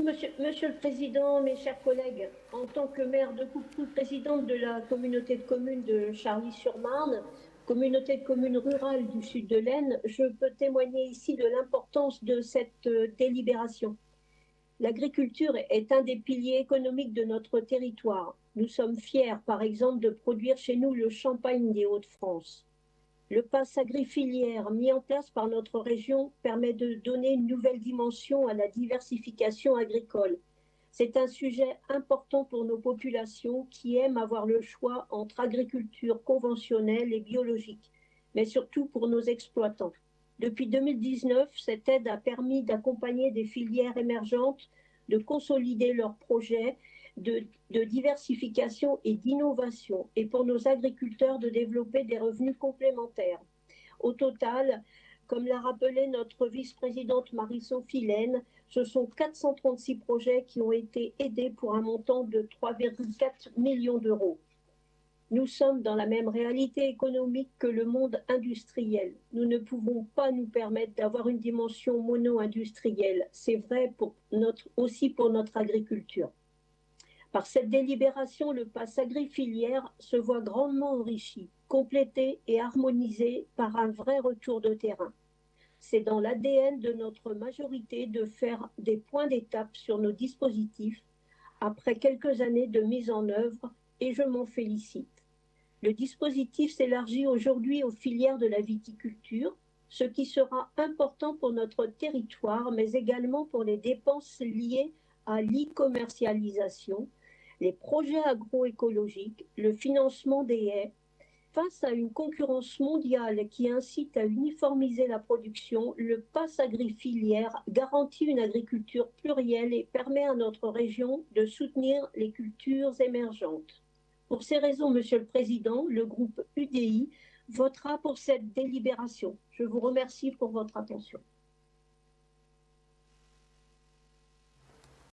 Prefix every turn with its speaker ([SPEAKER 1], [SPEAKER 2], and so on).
[SPEAKER 1] Monsieur le Président, mes chers collègues, en tant que maire de Coucou, présidente de la communauté de communes de Charly-sur-Marne, communauté de communes rurale du sud de l'Aisne, je peux témoigner ici de l'importance de cette délibération. L'agriculture est un des piliers économiques de notre territoire. Nous sommes fiers, par exemple, de produire chez nous le champagne des Hauts-de-France. Le pass agri-filière mis en place par notre région permet de donner une nouvelle dimension à la diversification agricole. C'est un sujet important pour nos populations qui aiment avoir le choix entre agriculture conventionnelle et biologique, mais surtout pour nos exploitants. Depuis 2019, cette aide a permis d'accompagner des filières émergentes, de consolider leurs projets de diversification et d'innovation, et pour nos agriculteurs de développer des revenus complémentaires. Au total, comme l'a rappelé notre vice-présidente Marie-Sophie Laine, ce sont 436 projets qui ont été aidés pour un montant de 3,4 millions d'euros. Nous sommes dans la même réalité économique que le monde industriel. Nous ne pouvons pas nous permettre d'avoir une dimension mono-industrielle. C'est vrai aussi pour notre agriculture. Par cette délibération, le pass agri-filière se voit grandement enrichi, complété et harmonisé par un vrai retour de terrain. C'est dans l'ADN de notre majorité de faire des points d'étape sur nos dispositifs après quelques années de mise en œuvre et je m'en félicite. Le dispositif s'élargit aujourd'hui aux filières de la viticulture, ce qui sera important pour notre territoire, mais également pour les dépenses liées à l'e-commercialisation, les projets agroécologiques, le financement des haies. Face à une concurrence mondiale qui incite à uniformiser la production, le pass agri-filière garantit une agriculture plurielle et permet à notre région de soutenir les cultures émergentes. Pour ces raisons, Monsieur le Président, le groupe UDI votera pour cette délibération. Je vous remercie pour votre attention.